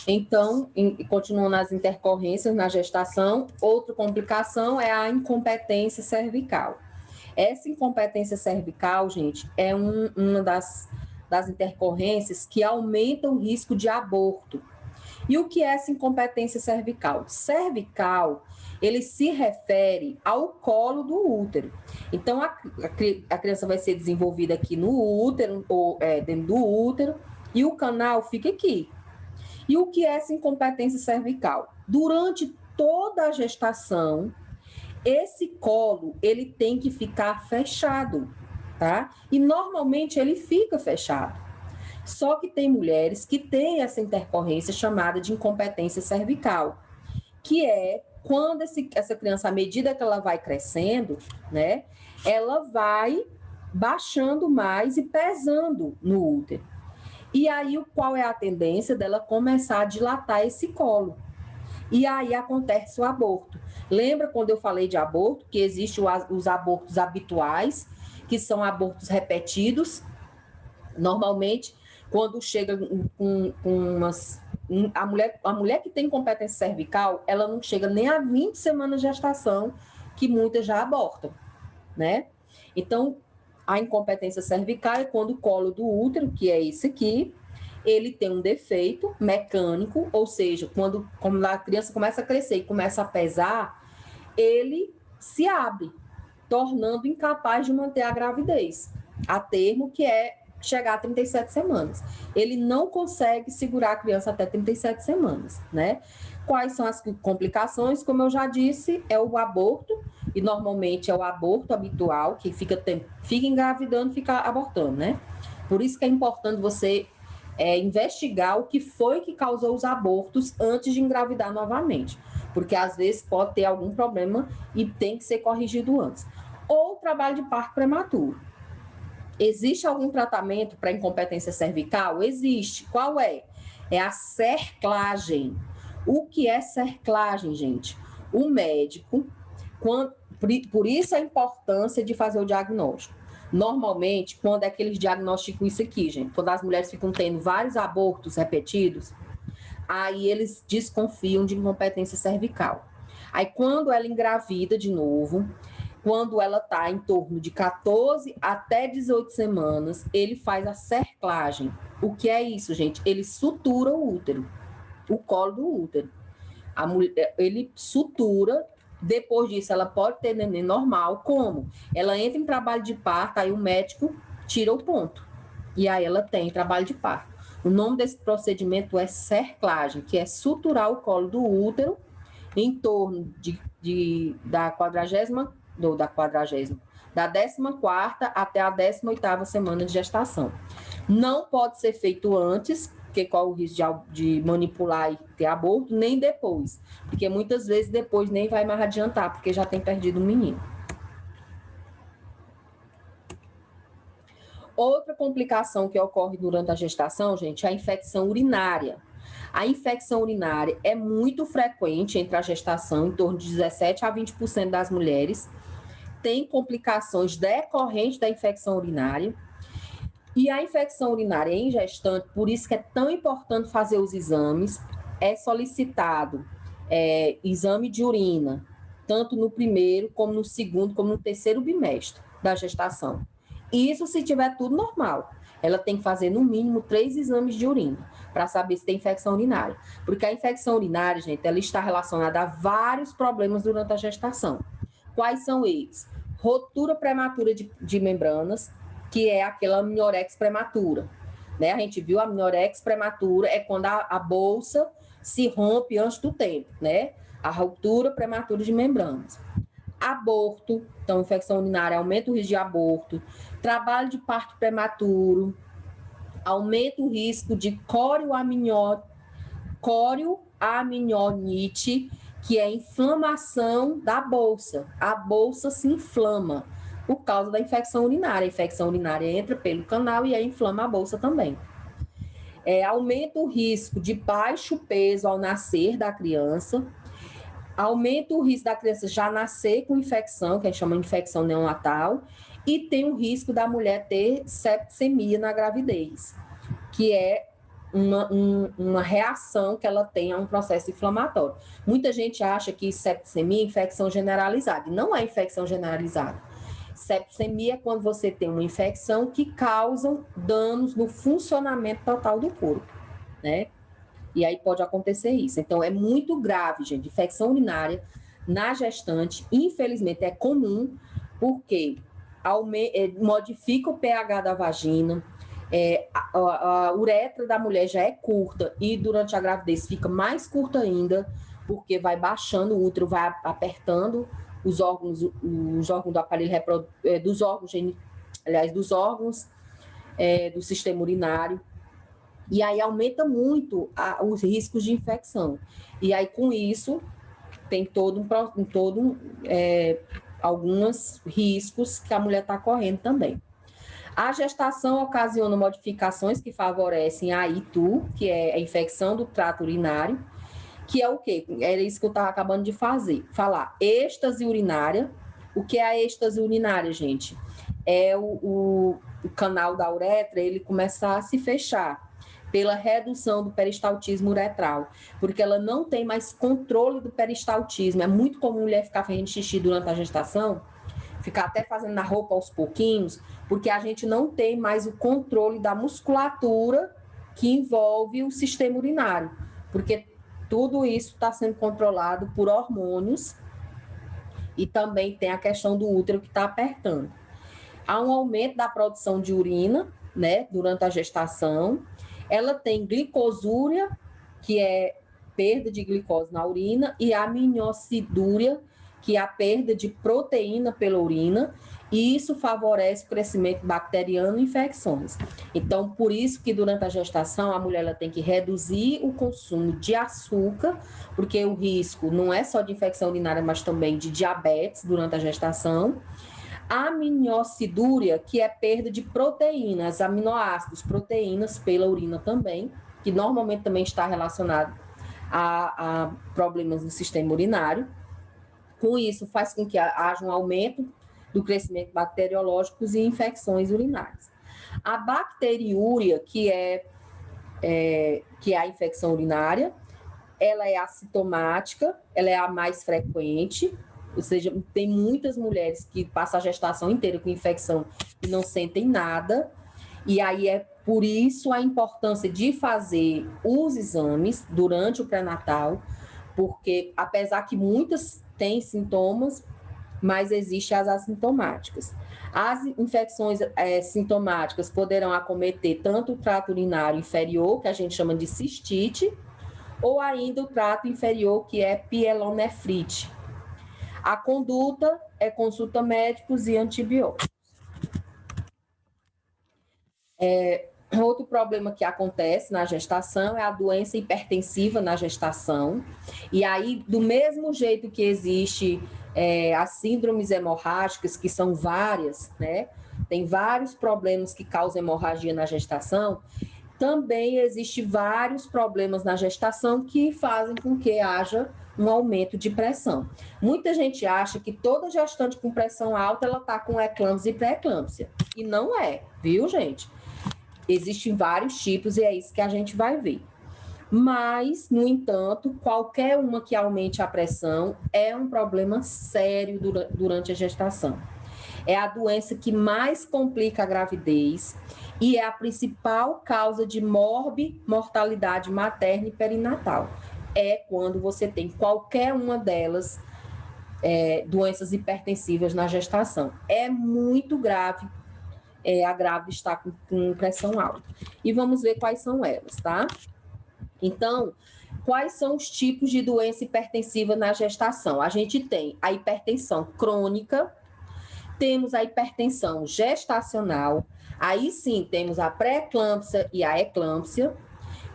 Então, continuando as intercorrências na gestação, outra complicação é a incompetência cervical. Essa incompetência cervical, gente, é uma das intercorrências que aumenta o risco de aborto. E o que é essa incompetência cervical? Cervical, ele se refere ao colo do útero. Então, a criança vai ser desenvolvida aqui no útero, ou dentro do útero, e o canal fica aqui. E o que é essa incompetência cervical? Durante toda a gestação, esse colo, ele tem que ficar fechado, tá? E normalmente ele fica fechado. Só que tem mulheres que têm essa intercorrência chamada de incompetência cervical, que é quando essa criança, à medida que ela vai crescendo, né, ela vai baixando mais e pesando no útero. E aí, qual é a tendência dela começar a dilatar esse colo? E aí acontece o aborto. Lembra quando eu falei de aborto, que existem os abortos habituais, que são abortos repetidos? Normalmente, quando chega com umas... A mulher que tem incompetência cervical, ela não chega nem a 20 semanas de gestação, que muitas já abortam, né? Então, a incompetência cervical é quando o colo do útero, que é esse aqui, ele tem um defeito mecânico, ou seja, quando a criança começa a crescer e começa a pesar, ele se abre, tornando incapaz de manter a gravidez, a termo, que é chegar a 37 semanas. Ele não consegue segurar a criança até 37 semanas, né? Quais são as complicações? Como eu já disse, é o aborto, e normalmente é o aborto habitual, que fica engravidando, fica abortando, né? Por isso que é importante você investigar o que foi que causou os abortos antes de engravidar novamente, porque às vezes pode ter algum problema e tem que ser corrigido antes. Ou trabalho de parto prematuro. Existe algum tratamento para incompetência cervical? Existe. Qual é? É a cerclagem. O que é cerclagem, gente? O médico, por isso a importância de fazer o diagnóstico. Normalmente, quando é que eles diagnosticam isso aqui, gente? Quando as mulheres ficam tendo vários abortos repetidos, aí eles desconfiam de incompetência cervical. Aí, quando ela engravida de novo, quando ela está em torno de 14 até 18 semanas, ele faz a cerclagem. O que é isso, gente? Ele sutura o útero, o colo do útero. Ele sutura. Depois disso, ela pode ter neném normal. Como? Ela entra em trabalho de parto, aí o médico tira o ponto. E aí ela tem trabalho de parto. O nome desse procedimento é cerclagem, que é suturar o colo do útero em torno da 14ª até a 18ª semana de gestação. Não pode ser feito antes, porque qual o risco de manipular e ter aborto, nem depois, porque muitas vezes depois nem vai mais adiantar, porque já tem perdido um menino. Outra complicação que ocorre durante a gestação, gente, é a infecção urinária. A infecção urinária é muito frequente entre a gestação, em torno de 17% a 20% das mulheres tem complicações decorrentes da infecção urinária. E a infecção urinária em gestante, por isso que é tão importante fazer os exames, é solicitado exame de urina, tanto no primeiro, como no segundo, como no terceiro bimestre da gestação. Isso se tiver tudo normal. Ela tem que fazer, no mínimo, 3 exames de urina para saber se tem infecção urinária. Porque a infecção urinária, gente, ela está relacionada a vários problemas durante a gestação. Quais são eles? Rotura prematura de membranas, que é aquela amniorex prematura. Né? A gente viu a amniorex prematura é quando a bolsa se rompe antes do tempo, né? A ruptura prematura de membranas. Aborto, então infecção urinária aumenta o risco de aborto, trabalho de parto prematuro, aumenta o risco de corioamnioniite, que é inflamação da bolsa. A bolsa se inflama por causa da infecção urinária. A infecção urinária entra pelo canal e aí inflama a bolsa também. Aumenta o risco de baixo peso ao nascer da criança, aumenta o risco da criança já nascer com infecção, que a gente chama de infecção neonatal, e tem o risco da mulher ter septicemia na gravidez, que é uma reação que ela tem a um processo inflamatório. Muita gente acha que septicemia é infecção generalizada, e não é infecção generalizada. Septicemia é quando você tem uma infecção que causa danos no funcionamento total do corpo, né? E aí pode acontecer isso. Então, é muito grave, gente. Infecção urinária na gestante, infelizmente, é comum, porque modifica o pH da vagina, a uretra da mulher já é curta e durante a gravidez fica mais curta ainda, porque vai baixando o útero, vai apertando os órgãos do aparelho reprodutor, dos órgãos do sistema urinário. E aí aumenta muito os riscos de infecção. E aí, com isso, tem alguns riscos que a mulher está correndo também. A gestação ocasiona modificações que favorecem a ITU, que é a infecção do trato urinário, que é o quê? Era isso que eu estava acabando de falar. Êxtase urinária. O que é a êxtase urinária, gente? É o canal da uretra, ele começar a se fechar pela redução do peristaltismo uretral, porque ela não tem mais controle do peristaltismo. É muito comum mulher ficar fazendo xixi durante a gestação, ficar até fazendo na roupa aos pouquinhos, porque a gente não tem mais o controle da musculatura que envolve o sistema urinário, porque tudo isso está sendo controlado por hormônios e também tem a questão do útero que está apertando. Há um aumento da produção de urina, né, durante a gestação. Ela tem glicosúria, que é perda de glicose na urina, e aminoacidúria, que é a perda de proteína pela urina, e isso favorece o crescimento bacteriano e infecções. Então, por isso que durante a gestação, a mulher ela tem que reduzir o consumo de açúcar, porque o risco não é só de infecção urinária, mas também de diabetes durante a gestação. Aminoacidúria, que é perda de proteínas, aminoácidos, proteínas pela urina também, que normalmente também está relacionado a problemas do sistema urinário. Com isso, faz com que haja um aumento do crescimento bacteriológico e infecções urinárias. A bacteriúria, que é a infecção urinária, ela é assintomática, ela é a mais frequente, ou seja, tem muitas mulheres que passam a gestação inteira com infecção e não sentem nada, e aí é por isso a importância de fazer os exames durante o pré-natal, porque apesar que muitas têm sintomas, mas existem as assintomáticas. As infecções sintomáticas poderão acometer tanto o trato urinário inferior, que a gente chama de cistite, ou ainda o trato inferior, que é pielonefrite. A conduta é consulta médicos e antibióticos. Outro problema que acontece na gestação é a doença hipertensiva na gestação. E aí, do mesmo jeito que existe as síndromes hemorrágicas, que são várias, né? Tem vários problemas que causam hemorragia na gestação. Também existem vários problemas na gestação que fazem com que haja um aumento de pressão. Muita gente acha que toda gestante com pressão alta, ela está com eclâmpsia e pré-eclâmpsia. E não é, viu, gente? Existem vários tipos e é isso que a gente vai ver. Mas, no entanto, qualquer uma que aumente a pressão é um problema sério durante a gestação. É a doença que mais complica a gravidez e é a principal causa de mortalidade materna e perinatal. É quando você tem qualquer uma delas, doenças hipertensivas na gestação. É muito grave, a grávida está com pressão alta. E vamos ver quais são elas, tá? Então, quais são os tipos de doença hipertensiva na gestação? A gente tem a hipertensão crônica, temos a hipertensão gestacional, aí sim temos a pré-eclâmpsia e a eclâmpsia,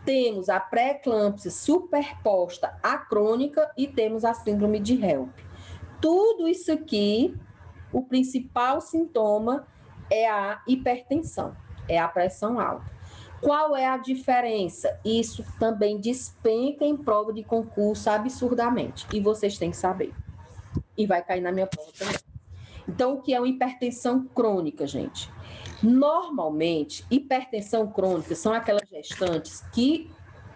temos a pré-eclâmpsia superposta à crônica e temos a síndrome de HELP. Tudo isso aqui, o principal sintoma é a hipertensão, é a pressão alta. Qual é a diferença? Isso também despenca em prova de concurso absurdamente, e vocês têm que saber. E vai cair na minha prova também. Então, o que é uma hipertensão crônica, gente? Normalmente, hipertensão crônica são aquelas gestantes que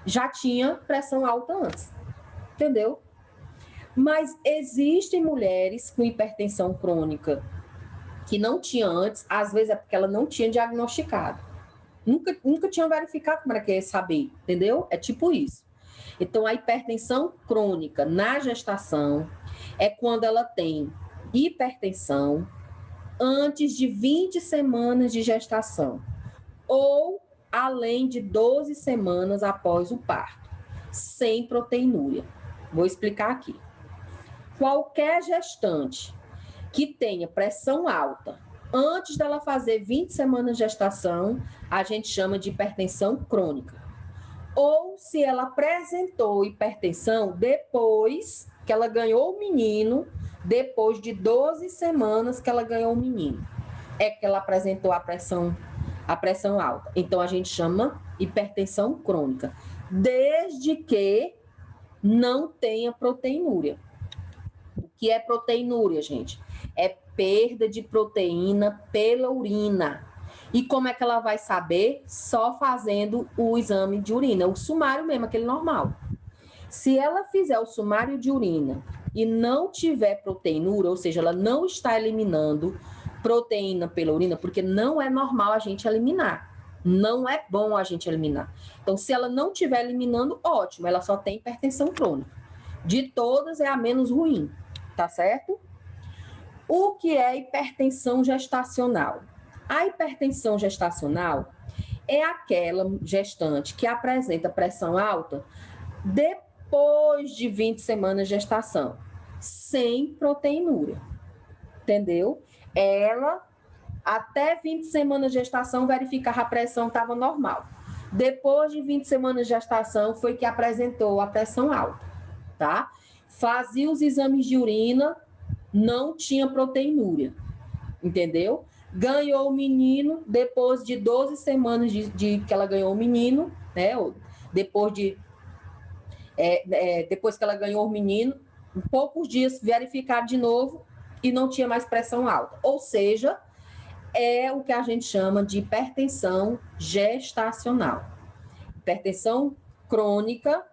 já tinham pressão alta antes, entendeu? Mas existem mulheres com hipertensão crônica que não tinha antes, às vezes é porque ela não tinha diagnosticado. Nunca tinha verificado como era que ia saber, entendeu? É tipo isso. Então, a hipertensão crônica na gestação é quando ela tem hipertensão antes de 20 semanas de gestação ou além de 12 semanas após o parto, sem proteinúria. Vou explicar aqui. Qualquer gestante que tenha pressão alta antes dela fazer 20 semanas de gestação, a gente chama de hipertensão crônica. Ou se ela apresentou hipertensão depois que ela ganhou o menino, depois de 12 semanas que ela ganhou o menino, é que ela apresentou a pressão alta. Então, a gente chama hipertensão crônica, desde que não tenha proteinúria. O que é proteinúria, gente? É perda de proteína pela urina. E como é que ela vai saber? Só fazendo o exame de urina, o sumário mesmo, aquele normal. Se ela fizer o sumário de urina e não tiver proteinúria, ou seja, ela não está eliminando proteína pela urina, porque não é normal a gente eliminar. Não é bom a gente eliminar. Então, se ela não estiver eliminando, ótimo, ela só tem hipertensão crônica. De todas, é a menos ruim, tá certo? O que é hipertensão gestacional? A hipertensão gestacional é aquela gestante que apresenta pressão alta depois de 20 semanas de gestação, sem proteinúria, entendeu? Ela, até 20 semanas de gestação, verificava a pressão estava normal. Depois de 20 semanas de gestação, foi que apresentou a pressão alta, tá? Fazia os exames de urina, não tinha proteinúria, entendeu? Ganhou o menino, depois de 12 semanas de que ela ganhou o menino, né? Depois que ela ganhou o menino, em poucos dias verificar de novo e não tinha mais pressão alta. Ou seja, é o que a gente chama de hipertensão gestacional. Hipertensão crônica,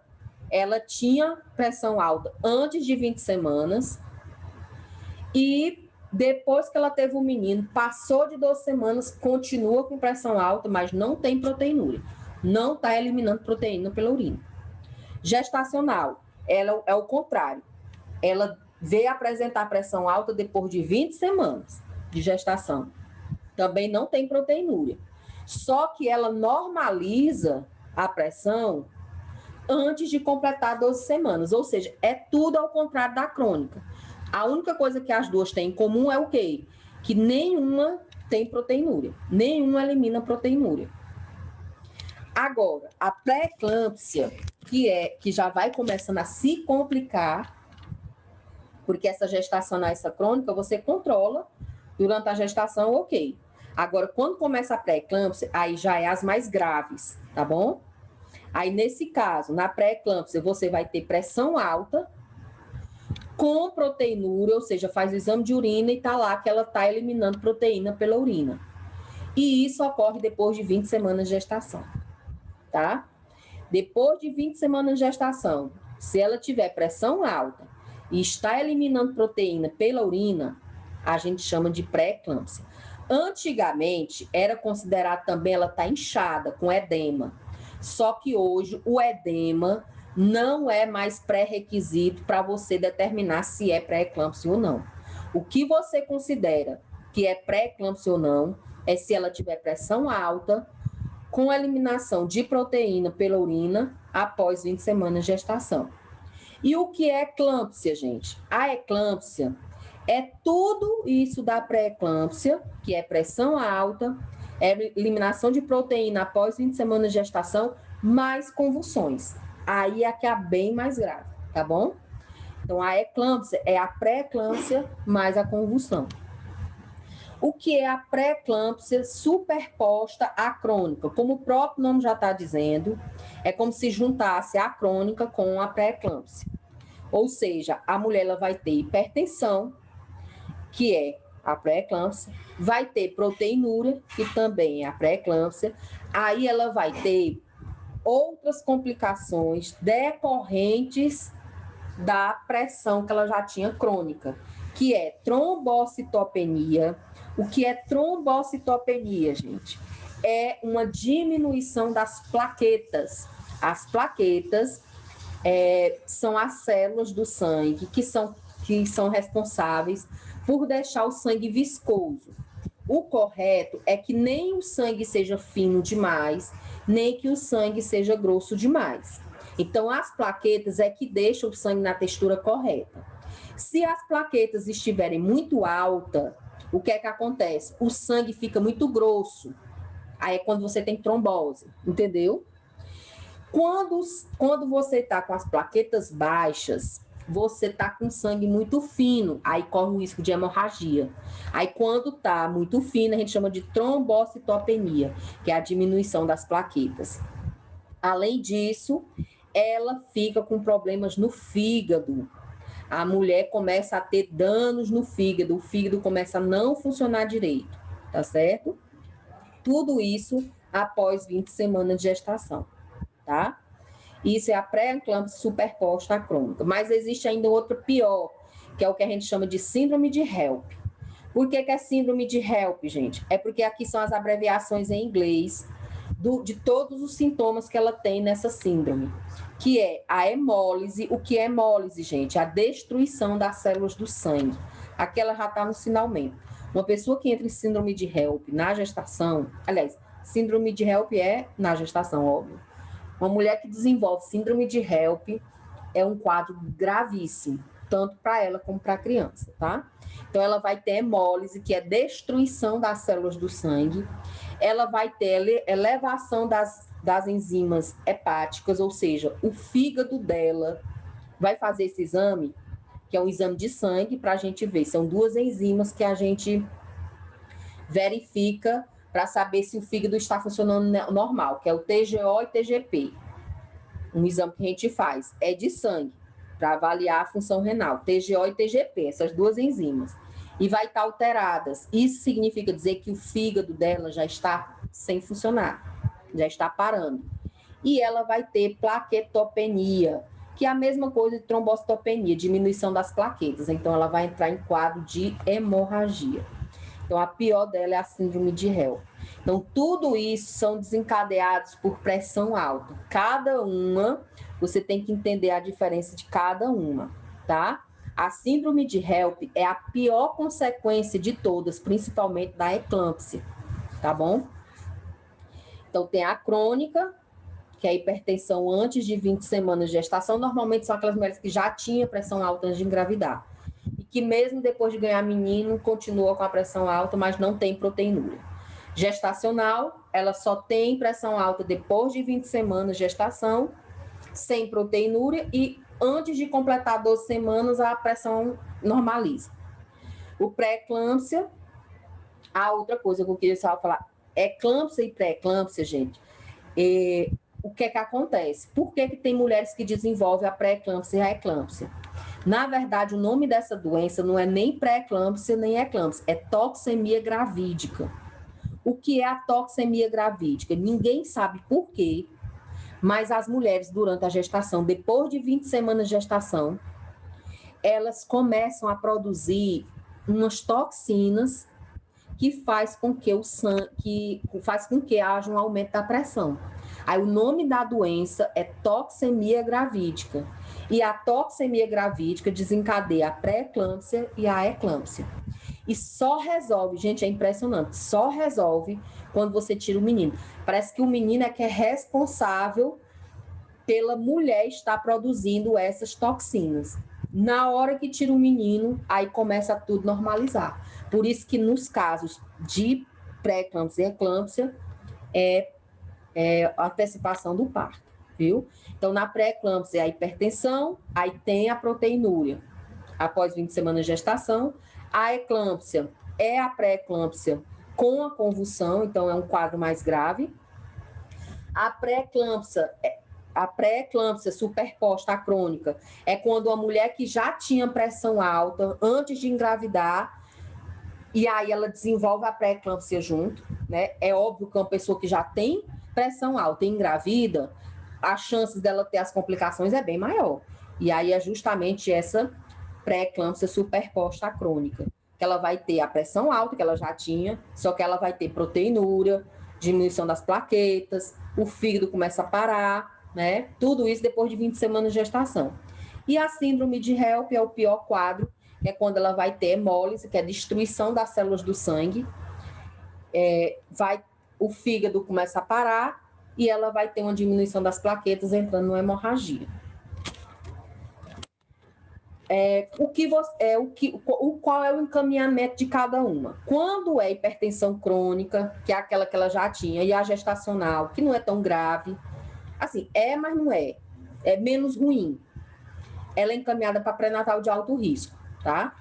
ela tinha pressão alta antes de 20 semanas e depois que ela teve o menino, passou de 12 semanas, continua com pressão alta, mas não tem proteinúria. Não está eliminando proteína pela urina. Gestacional, ela é o contrário. Ela veio apresentar pressão alta depois de 20 semanas de gestação. Também não tem proteinúria. Só que ela normaliza a pressão antes de completar 12 semanas. Ou seja, é tudo ao contrário da crônica. A única coisa que as duas têm em comum é o quê? Que nenhuma tem proteinúria. Nenhuma elimina proteinúria. Agora, a pré-eclâmpsia, que já vai começando a se complicar, porque essa gestacional, essa crônica, você controla durante a gestação, ok. Agora, quando começa a pré-eclâmpsia, aí já é as mais graves, tá bom? Aí, nesse caso, na pré-eclâmpsia, você vai ter pressão alta, com proteinúria, ou seja, faz o exame de urina e tá lá que ela tá eliminando proteína pela urina. E isso ocorre depois de 20 semanas de gestação, tá? Depois de 20 semanas de gestação, se ela tiver pressão alta e está eliminando proteína pela urina, a gente chama de pré-eclâmpsia. Antigamente, era considerado também ela tá inchada, com edema. Só que hoje, o edema não é mais pré-requisito para você determinar se é pré-eclâmpsia ou não. O que você considera que é pré-eclâmpsia ou não é se ela tiver pressão alta, com eliminação de proteína pela urina após 20 semanas de gestação. E o que é eclâmpsia, gente? A eclâmpsia é tudo isso da pré-eclâmpsia, que é pressão alta, é eliminação de proteína após 20 semanas de gestação, mais convulsões. Aí é que é bem mais grave, tá bom? Então, a eclâmpsia é a pré-eclâmpsia mais a convulsão. O que é a pré-eclâmpsia superposta à crônica? Como o próprio nome já está dizendo, é como se juntasse a crônica com a pré-eclâmpsia. Ou seja, a mulher ela vai ter hipertensão, que é a pré-eclâmpsia, vai ter proteinúria, que também é a pré-eclâmpsia, aí ela vai ter outras complicações decorrentes da pressão que ela já tinha crônica, que é trombocitopenia. O que é trombocitopenia, gente? É uma diminuição das plaquetas. As plaquetas são as células do sangue que são responsáveis por deixar o sangue viscoso. O correto é que nem o sangue seja fino demais, nem que o sangue seja grosso demais. Então, as plaquetas é que deixam o sangue na textura correta. Se as plaquetas estiverem muito altas, o que é que acontece? O sangue fica muito grosso. Aí é quando você tem trombose, entendeu? Quando você está com as plaquetas baixas, você está com sangue muito fino, aí corre o risco de hemorragia. Aí quando está muito fino, a gente chama de trombocitopenia, que é a diminuição das plaquetas. Além disso, ela fica com problemas no fígado. A mulher começa a ter danos no fígado, o fígado começa a não funcionar direito, tá certo? Tudo isso após 20 semanas de gestação, tá? Isso é a pré-eclâmpsia superposta à crônica. Mas existe ainda outra pior, que é o que a gente chama de síndrome de HELP. Por que é síndrome de HELP, gente? É porque aqui são as abreviações em inglês de todos os sintomas que ela tem nessa síndrome, que é a hemólise. O que é hemólise, gente? A destruição das células do sangue. Aqui ela já está no sinalmente. Uma pessoa que entra em síndrome de HELP na gestação, aliás, síndrome de HELP é na gestação, óbvio. Uma mulher que desenvolve síndrome de HELP é um quadro gravíssimo, tanto para ela como para a criança, tá? Então, ela vai ter hemólise, que é destruição das células do sangue. Ela vai ter elevação das enzimas hepáticas, ou seja, o fígado dela vai fazer esse exame, que é um exame de sangue, para a gente ver. São 2 enzimas que a gente verifica para saber se o fígado está funcionando normal, que é o TGO e TGP. Um exame que a gente faz é de sangue, para avaliar a função renal, TGO e TGP, essas 2 enzimas. E vai estar alteradas. Isso significa dizer que o fígado dela já está sem funcionar, já está parando. E ela vai ter plaquetopenia, que é a mesma coisa de trombocitopenia, diminuição das plaquetas. Então, ela vai entrar em quadro de hemorragia. Então, a pior dela é a síndrome de HELP. Então, tudo isso são desencadeados por pressão alta. Cada uma, você tem que entender a diferença de cada uma, tá? A síndrome de HELP é a pior consequência de todas, principalmente da eclâmpsia, tá bom? Então, tem a crônica, que é a hipertensão antes de 20 semanas de gestação. Normalmente são aquelas mulheres que já tinham pressão alta antes de engravidar. E que mesmo depois de ganhar menino, continua com a pressão alta, mas não tem proteinúria. Gestacional, ela só tem pressão alta depois de 20 semanas de gestação, sem proteinúria, e antes de completar 12 semanas, a pressão normaliza. O pré-eclâmpsia, a outra coisa que eu queria só falar, eclâmpsia e pré-eclâmpsia, gente, o que é que acontece? Por que tem mulheres que desenvolvem a pré-eclâmpsia e a eclâmpsia? Na verdade, o nome dessa doença não é nem pré-eclâmpsia nem eclâmpsia, é toxemia gravídica. O que é a toxemia gravídica? Ninguém sabe por quê, mas as mulheres, durante a gestação, depois de 20 semanas de gestação, elas começam a produzir umas toxinas que faz com que haja um aumento da pressão. Aí o nome da doença é toxemia gravídica. E a toxemia gravídica desencadeia a pré-eclâmpsia e a eclâmpsia. E só resolve, gente, é impressionante, só resolve quando você tira o menino. Parece que o menino é que é responsável pela mulher estar produzindo essas toxinas. Na hora que tira o menino, aí começa a tudo normalizar. Por isso que nos casos de pré-eclâmpsia e eclâmpsia, é a antecipação do parto, viu? Então, na pré-eclâmpsia é a hipertensão, aí tem a proteinúria após 20 semanas de gestação. A eclâmpsia é a pré-eclâmpsia com a convulsão, então é um quadro mais grave. A pré-eclâmpsia superposta à crônica é quando a mulher que já tinha pressão alta antes de engravidar e aí ela desenvolve a pré-eclâmpsia junto, né? É óbvio que uma pessoa que já tem pressão alta e engravida, as chances dela ter as complicações é bem maior. E aí é justamente essa pré-eclâmpsia superposta à crônica, que ela vai ter a pressão alta, que ela já tinha, só que ela vai ter proteinúria, diminuição das plaquetas, o fígado começa a parar, né? Tudo isso depois de 20 semanas de gestação. E a síndrome de HELP é o pior quadro, que é quando ela vai ter hemólise, que é destruição das células do sangue, o fígado começa a parar e ela vai ter uma diminuição das plaquetas, entrando numa hemorragia. Qual é o encaminhamento de cada uma? Quando é hipertensão crônica, que é aquela que ela já tinha, e a gestacional, que não é tão grave, assim, mas não é, é menos ruim, ela é encaminhada para pré-natal de alto risco, tá?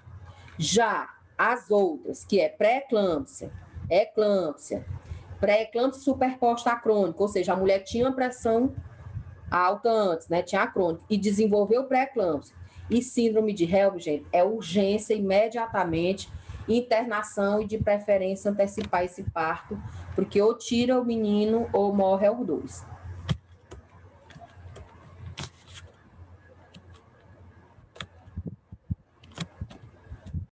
Já as outras, que é pré-eclâmpsia, eclâmpsia, pré-eclâmpsia superposta à crônica, ou seja, a mulher tinha uma pressão alta antes, né? Tinha a crônica, e desenvolveu pré-eclâmpsia. E síndrome de HELP, gente, é urgência imediatamente, internação e de preferência antecipar esse parto, porque ou tira o menino ou morre aos dois.